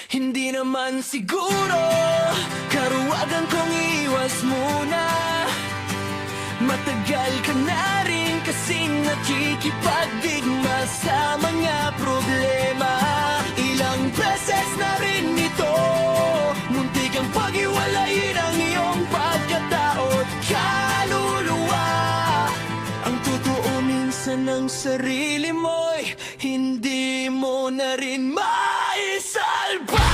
Hindi naman siguro karuwagan kong iwas muna. Matagal ka na rin kasing nakikipagdigma sa mga problema. Ilang beses na rin ito, muntik ang pag-iwalayin ang iyong pagkatao't kaluluwa. Ang totoo minsan ng sarili mo'y hindi mo na rin maisalba.